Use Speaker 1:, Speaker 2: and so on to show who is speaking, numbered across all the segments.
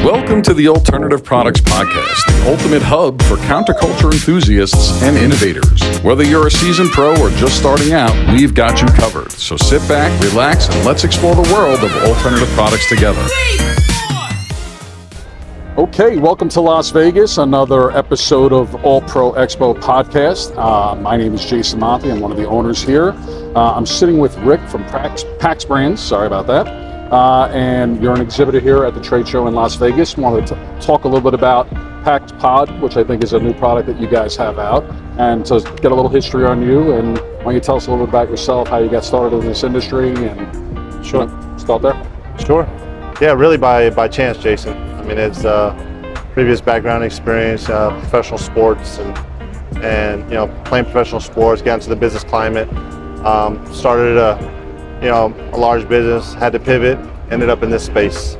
Speaker 1: Welcome to the Alternative Products Podcast, the ultimate hub for counterculture enthusiasts and innovators. Whether you're a seasoned pro or just starting out, we've got you covered. So sit back, relax, and let's explore the world of alternative products together. Okay, welcome to Las Vegas, another episode of All Pro Expo podcast. My name is Jason Monty. I'm one of the owners here. I'm sitting with Rick from Packsbrands. Sorry about that. And you're an exhibitor here at the trade show in Las Vegas. Wanted to talk a little bit about Packed Pod, which I think is a new product that you guys have out, and to get a little history on you. And why don't you tell us a little bit about yourself, how you got started in this industry, and
Speaker 2: sure,
Speaker 1: start there.
Speaker 2: Sure. Yeah, really by chance, Jason. I mean, it's previous background experience, professional sports, and playing professional sports, got into the business climate, started a large business, had to pivot, ended up in this space.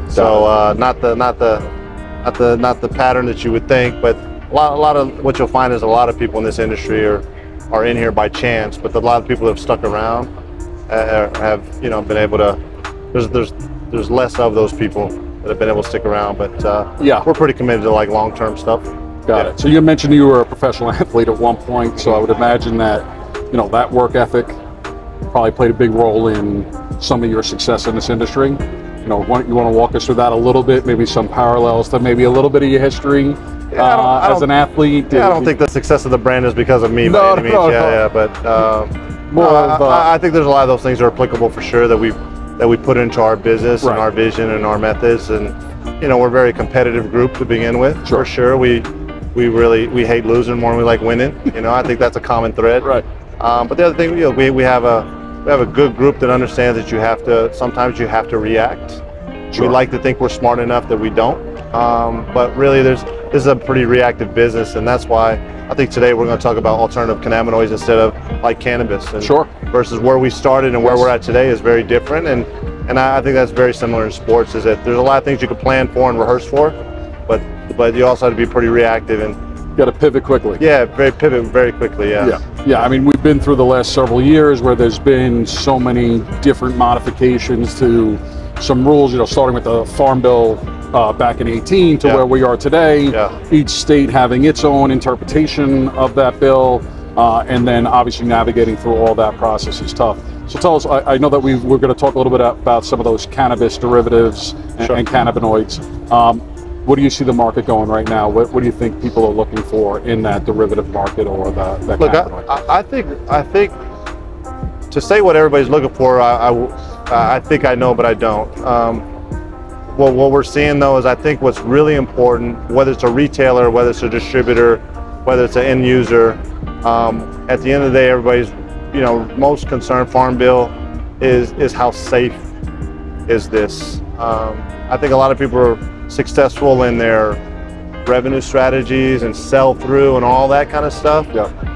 Speaker 2: So not the pattern that you would think, but a lot of what you'll find is a lot of people in this industry are in here by chance, but a lot of people that have stuck around have been able to. There's less of those people that have been able to stick around, but yeah, we're pretty committed to like long-term stuff.
Speaker 1: Got it. So you mentioned you were a professional athlete at one point, so I would imagine that that work ethic probably played a big role in some of your success in this industry. You want to walk us through that a little bit, maybe some parallels to maybe a little bit of your history as an athlete?
Speaker 2: Yeah, I don't think the success of the brand is because of me by any means. I think there's a lot of those things that are applicable for sure that we put into our business and our vision and our methods. And we're a very competitive group to begin with. For sure, we hate losing more than we like winning. I think that's a common thread.
Speaker 1: Right.
Speaker 2: But the other thing, we have a good group that understands that sometimes you have to react. Sure. We like to think we're smart enough that we don't, but really this is a pretty reactive business, and that's why I think today we're going to talk about alternative cannabinoids instead of like cannabis. And versus where we started and where we're at today is very different, and I think that's very similar in sports. Is that there's a lot of things you can plan for and rehearse for, but you also have to be pretty reactive and
Speaker 1: got to pivot quickly.
Speaker 2: Yeah, pivot very quickly.
Speaker 1: Yeah. I mean, we've been through the last several years where there's been so many different modifications to some rules. Starting with the Farm Bill back in 18 to where we are today. Each state having its own interpretation of that bill, and then obviously navigating through all that process is tough. So tell us. I know that we're going to talk a little bit about some of those cannabis derivatives and cannabinoids. What do you see the market going right now? What do you think people are looking for in that derivative market or that
Speaker 2: Look, I think to say what everybody's looking for, I think I know, but I don't. What we're seeing though is I think what's really important, whether it's a retailer, whether it's a distributor, whether it's an end user, at the end of the day, everybody's most concerned. Farm Bill is how safe is this. I think a lot of people are successful in their revenue strategies and sell through and all that kind of stuff.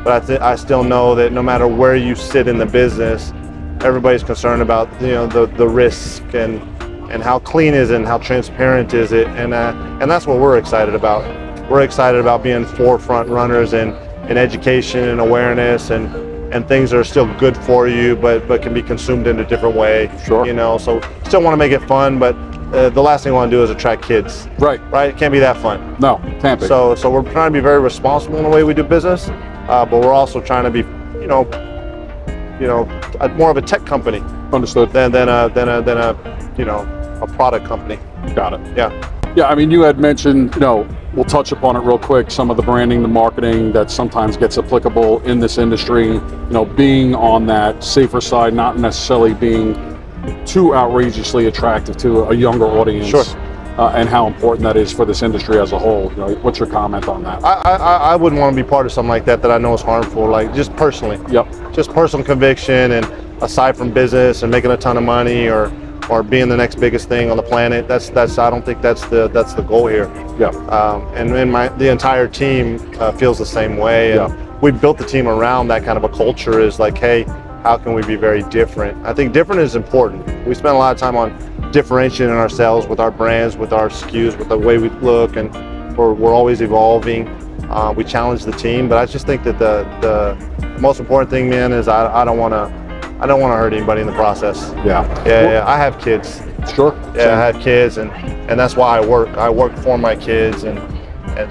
Speaker 2: But I still know that no matter where you sit in the business, everybody's concerned about the risk and how clean is it and how transparent is it, and that's what we're excited about. We're excited about being forefront runners in education and awareness and things that are still good for you, but can be consumed in a different way. So still want to make it fun, but the last thing we want to do is attract kids. Right? It can't be that fun.
Speaker 1: No, can't be.
Speaker 2: So we're trying to be very responsible in the way we do business, but we're also trying to be, more of a tech company.
Speaker 1: Understood.
Speaker 2: Than a product company.
Speaker 1: Got it.
Speaker 2: Yeah.
Speaker 1: I mean, you had mentioned, we'll touch upon it real quick, some of the branding, the marketing that sometimes gets applicable in this industry, being on that safer side, not necessarily being too outrageously attractive to a younger audience. And how important that is for this industry as a whole. What's your comment on that?
Speaker 2: I wouldn't want to be part of something like that I know is harmful, like just personally. Just personal conviction, and aside from business and making a ton of money or being the next biggest thing on the planet, that's I don't think that's the goal here. And the entire team feels the same way. And we built the team around that kind of a culture. Is like, hey, how can we be very different? I think different is important. We spend a lot of time on differentiating ourselves with our brands, with our SKUs, with the way we look, and we're always evolving. We challenge the team, but I just think that the most important thing, man, is I don't want to hurt anybody in the process.
Speaker 1: Yeah.
Speaker 2: I have kids.
Speaker 1: Sure.
Speaker 2: Yeah, I had kids, and that's why I work. I work for my kids, and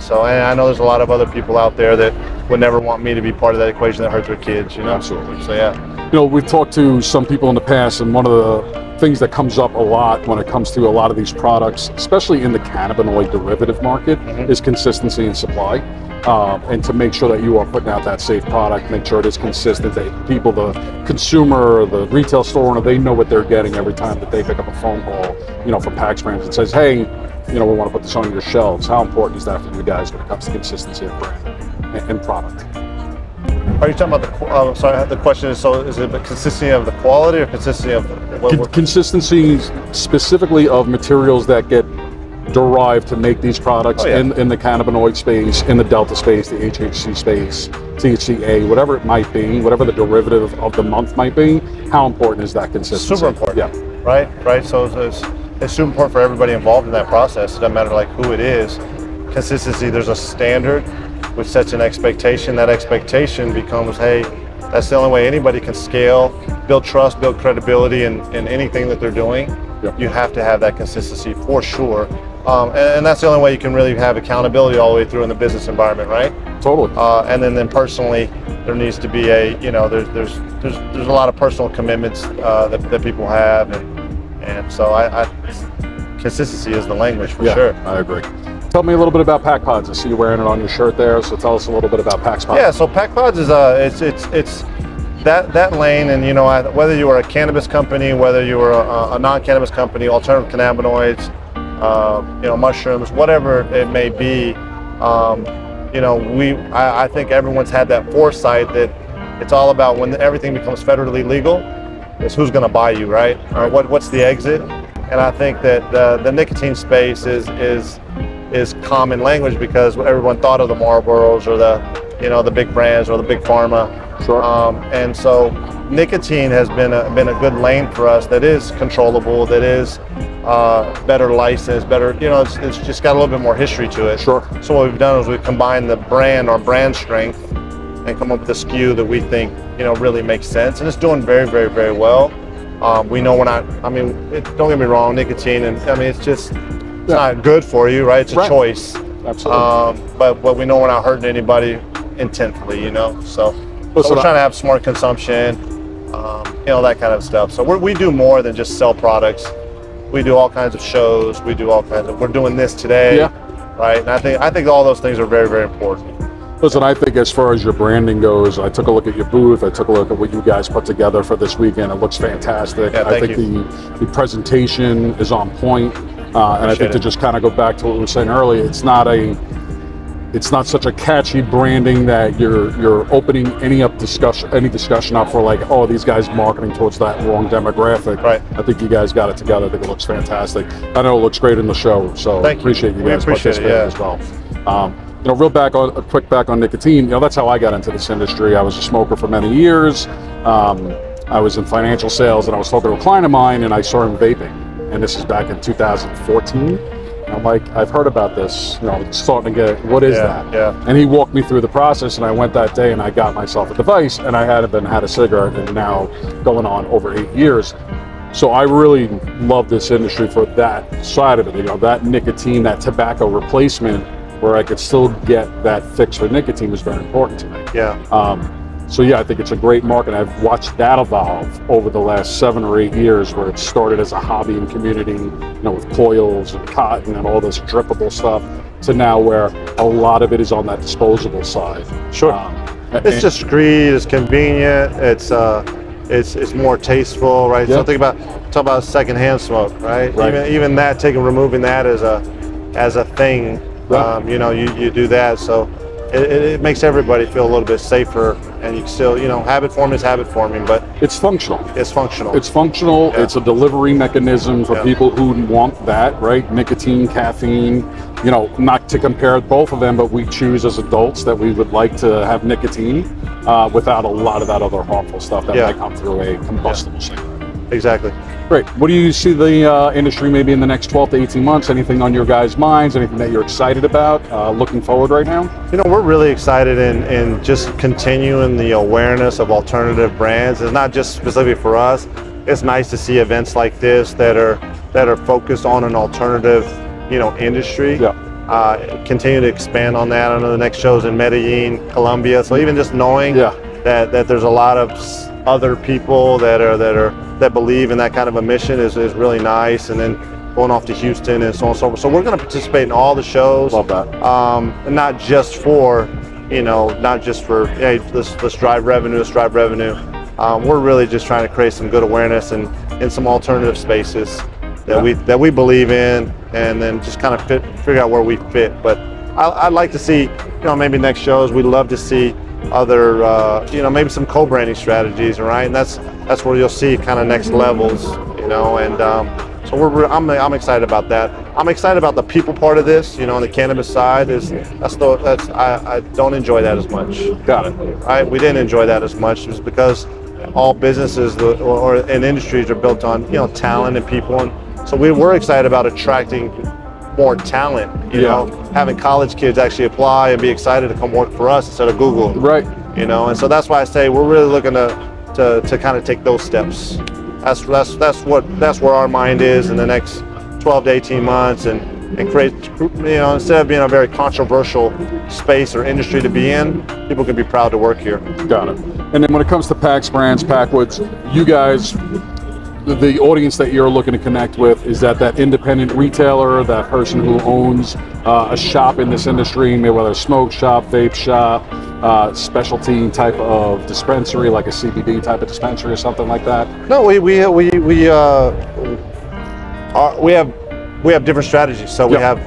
Speaker 2: so I know there's a lot of other people out there that would never want me to be part of that equation that hurt their kids. You know.
Speaker 1: Absolutely.
Speaker 2: So yeah.
Speaker 1: You know, we've talked to some people in the past, and one of the things that comes up a lot when it comes to a lot of these products, especially in the cannabinoid derivative market, is consistency in supply. And to make sure that you are putting out that safe product, make sure it is consistent, that people, the consumer, or the retail store owner, they know what they're getting every time that they pick up a phone call, you know, from Packsbrands and says, hey, you know, we want to put this on your shelves. How important is that for you guys when it comes to consistency of brand and product?
Speaker 2: Are you talking about the? Sorry, the question is: so is it the consistency of the quality or consistency of
Speaker 1: consistency specifically of materials that get derived to make these products in the cannabinoid space, in the delta space, the HHC space, THCA, whatever it might be, whatever the derivative of the month might be. How important is that consistency?
Speaker 2: Super important.
Speaker 1: Yeah.
Speaker 2: Right. So it's super important for everybody involved in that process. It doesn't matter like who it is. Consistency. There's a standard which sets an expectation. That expectation becomes, hey, that's the only way anybody can scale, build trust, build credibility in anything that they're doing. Yep. You have to have that consistency for sure. And that's the only way you can really have accountability all the way through in the business environment, right?
Speaker 1: Totally.
Speaker 2: And then personally, there needs to be a, you know, there's a lot of personal commitments that people have, and so consistency is the language for sure.
Speaker 1: I agree. Tell me a little bit about PackPods. I see you wearing it on your shirt there, so tell us a little bit about PackPods.
Speaker 2: Yeah, so PackPods is it's that lane, and you know, whether you are a cannabis company, whether you are a non-cannabis company, alternative cannabinoids, you know, mushrooms, whatever it may be, you know, I think everyone's had that foresight that it's all about when everything becomes federally legal, is who's going to buy you, right? Or what's the exit? And I think that the nicotine space is common language because everyone thought of the Marlboros or the big brands or the big pharma.
Speaker 1: Sure.
Speaker 2: And so nicotine has been a good lane for us that is controllable, that is better licensed, better, you know, it's just got a little bit more history to it.
Speaker 1: Sure.
Speaker 2: So what we've done is we've combined our brand strength and come up with a SKU that we think, you know, really makes sense, and it's doing very, very, very well. We know we're not, I mean, don't get me wrong, nicotine, and I mean, it's not good for you, right? It's a choice.
Speaker 1: Absolutely.
Speaker 2: But we know we're not hurting anybody intentfully, you know, so we're trying to have smart consumption, you know, that kind of stuff. So we do more than just sell products. We do all kinds of shows. We do all kinds of, we're doing this today, right? And I think all those things are very, very important.
Speaker 1: Listen, I think as far as your branding goes, I took a look at your booth. I took a look at what you guys put together for this weekend. It looks fantastic.
Speaker 2: Yeah,
Speaker 1: I think the presentation is on point. And I think to just kind of go back to what we were saying earlier, it's not such a catchy branding that you're opening any discussion up for like, oh, these guys marketing towards that wrong demographic.
Speaker 2: Right.
Speaker 1: I think you guys got it together. I think it looks fantastic. I know it looks great in the show, so I appreciate you guys participating as well. You know, a quick back on nicotine. You know, that's how I got into this industry. I was a smoker for many years. I was in financial sales, and I was talking to a client of mine, and I saw him vaping. And this is back in 2014. And I'm like, I've heard about this. You know, it's starting to get, what is that?
Speaker 2: Yeah.
Speaker 1: And he walked me through the process, and I went that day, and I got myself a device, and I hadn't had a cigarette, and now going on over 8 years. So I really love this industry for that side of it. You know, that nicotine, that tobacco replacement, where I could still get that fix for nicotine was very important to me.
Speaker 2: Yeah.
Speaker 1: So yeah, I think it's a great market. I've watched that evolve over the last 7 or 8 years, where it started as a hobby and community, you know, with coils and cotton and all this drippable stuff, to now where a lot of it is on that disposable side.
Speaker 2: Sure. It's discreet, it's convenient, it's more tasteful, right? So talk about secondhand smoke, right? Even that, removing that as a thing. You know, you do that, so it makes everybody feel a little bit safer, and you can still, you know, habit forming is habit forming, but
Speaker 1: it's functional.
Speaker 2: It's functional.
Speaker 1: It's functional. Yeah. It's a delivery mechanism for people who want that, right? Nicotine, caffeine, you know, not to compare both of them, but we choose as adults that we would like to have nicotine without a lot of that other harmful stuff that might come through a combustible cigarette.
Speaker 2: Exactly.
Speaker 1: Great. What do you see the industry maybe in the next 12 to 18 months? Anything on your guys' minds? Anything that you're excited about looking forward right now?
Speaker 2: You know, we're really excited in just continuing the awareness of alternative brands. It's not just specifically for us. It's nice to see events like this that are that are focused on an alternative, industry.
Speaker 1: Yeah.
Speaker 2: Continue to expand on that. I know the next show is in Medellin, Colombia. So even just knowing that there's a lot of other people that believe in that kind of a mission is really nice. And then going off to Houston and so on and so forth. So we're going to participate in all the shows.
Speaker 1: Love that.
Speaker 2: And not just for, hey, let's drive revenue, we're really just trying to create some good awareness and in some alternative spaces that we believe in, and then just kind of figure out where we fit. But I'd like to see, maybe next shows, we'd love to see other, maybe some co-branding strategies, right? And that's where you'll see kind of next levels, and so I'm excited about that. I'm excited about the people part of this, on the cannabis side. I don't enjoy that as much.
Speaker 1: Got it.
Speaker 2: Right? We didn't enjoy that as much, just because all businesses and industries are built on, talent and people, and so we're excited about attracting more talent. Having college kids actually apply and be excited to come work for us instead of Google.
Speaker 1: Right.
Speaker 2: And so that's why I say we're really looking to kind of take those steps. That's where our mind is in the next 12 to 18 months, and create, instead of being a very controversial space or industry to be in, people can be proud to work here.
Speaker 1: Got it. And then when it comes to Packsbrands, Packwoods, you guys, the audience that you're looking to connect with, is that independent retailer, that person who owns a shop in this industry, maybe whether a smoke shop, vape shop, specialty type of dispensary, like a CBD type of dispensary or something like that?
Speaker 2: No, we have different strategies. So we have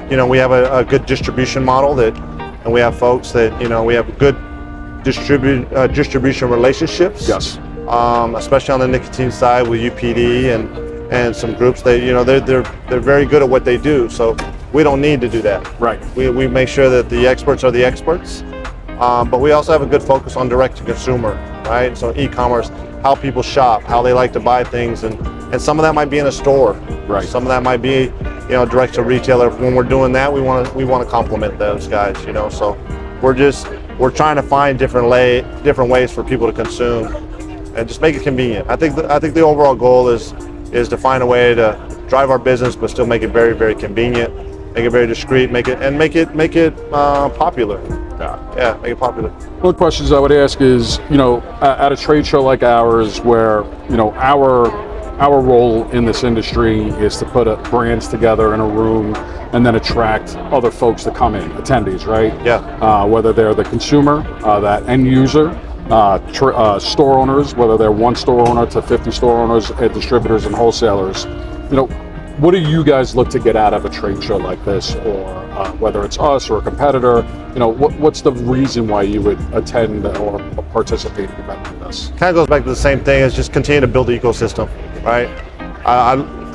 Speaker 2: a good distribution model and we have folks that we have good distribution relationships.
Speaker 1: Yes.
Speaker 2: Especially on the nicotine side with UPD and some groups that they're very good at what they do. So we don't need to do that.
Speaker 1: Right.
Speaker 2: We make sure that the experts are the experts, but we also have a good focus on direct to consumer, right? So e-commerce, how people shop, how they like to buy things, and some of that might be in a store.
Speaker 1: Right.
Speaker 2: Some of that might be direct to retailer. When we're doing that, we want to complement those guys. So we're trying to find different ways for people to consume, and just make it convenient. I think the overall goal is to find a way to drive our business, but still make it very, very convenient, make it very discreet, make it popular. Yeah, make it popular.
Speaker 1: One of the questions I would ask is, at a trade show like ours, where our role in this industry is to put brands together in a room and then attract other folks to come in, attendees, right?
Speaker 2: Yeah.
Speaker 1: Whether they're the consumer, that end user, store owners, whether they're one store owner to 50 store owners, distributors and wholesalers. What do you guys look to get out of a trade show like this, or whether it's us or a competitor? What's the reason why you would attend or participate in an event like this? Kind
Speaker 2: of goes back to the same thing as just continue to build the ecosystem, right?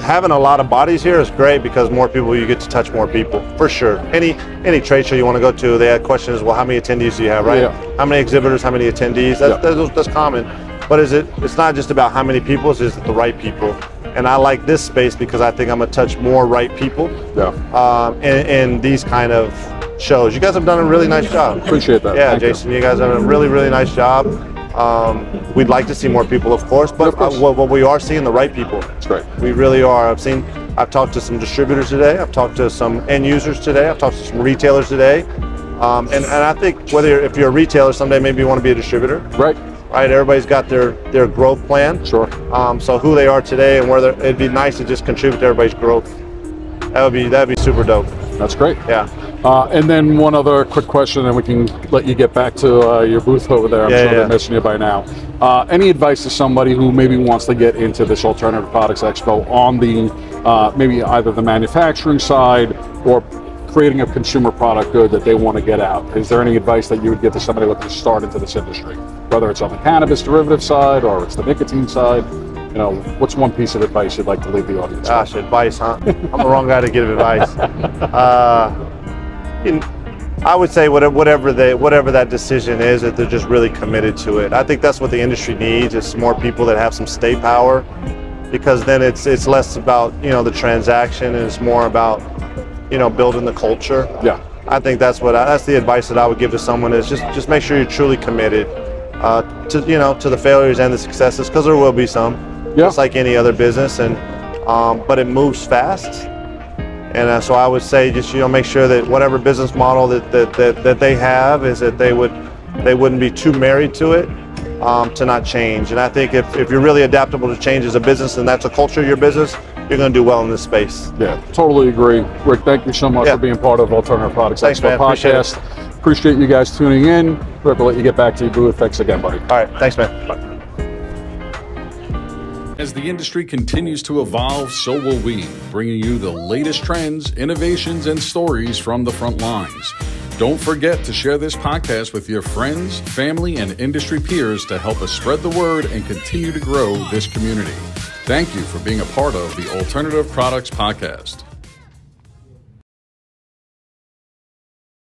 Speaker 2: Having a lot of bodies here is great because more people, you get to touch more people, for sure. Any trade show you want to go to, they have questions, well, how many attendees do you have, right?
Speaker 1: Yeah.
Speaker 2: How many exhibitors, how many attendees? That's common. But it's not just about how many people, it's just the right people. And I like this space because I think I'm gonna touch more right people in these kind of shows. You guys have done a really nice job.
Speaker 1: Appreciate that.
Speaker 2: Yeah, Jason, you guys have done a really, really nice job. We'd like to see more people, of course, but what we are seeing, the right people.
Speaker 1: That's great.
Speaker 2: We really are. I've talked to some distributors today. I've talked to some end users today. I've talked to some retailers today. And I think if you're a retailer, someday maybe you want to be a distributor.
Speaker 1: Right.
Speaker 2: Right, everybody's got their growth plan.
Speaker 1: Sure.
Speaker 2: So who they are today and it'd be nice to just contribute to everybody's growth. That'd be super dope.
Speaker 1: That's great.
Speaker 2: Yeah.
Speaker 1: And then one other quick question, and we can let you get back to your booth over there. I'm sure they're missing you by now. Any advice to somebody who maybe wants to get into this Alternative Products Expo on the maybe either the manufacturing side or creating a consumer product good that they want to get out? Is there any advice that you would give to somebody looking to start into this industry, whether it's on the cannabis derivative side or it's the nicotine side? What's one piece of advice you'd like to leave the audience?
Speaker 2: Gosh, advice, huh? I'm the wrong guy to give advice. I would say whatever that decision is, that they're just really committed to it. I think that's what the industry needs, is more people that have some stay power, because then it's less about the transaction and it's more about building the culture. Yeah. I think that's the advice that I would give to someone, is just make sure you're truly committed to the failures and the successes, because there will be some, just like any other business. And but it moves fast. And so I would say just, make sure that whatever business model that they have is that they wouldn't be too married to it, to not change. And I think if you're really adaptable to change as a business and that's a culture of your business, you're going to do well in this space.
Speaker 1: Yeah, totally agree. Rick, thank you so much for being part of Alternative Products Expo podcast. Appreciate you guys tuning in. Rick, we'll let you get back to your booth. Thanks again, buddy.
Speaker 2: All right, thanks, man.
Speaker 1: Bye. As the industry continues to evolve, so will we, bringing you the latest trends, innovations, and stories from the front lines. Don't forget to share this podcast with your friends, family, and industry peers to help us spread the word and continue to grow this community. Thank you for being a part of the Alternative Products Podcast.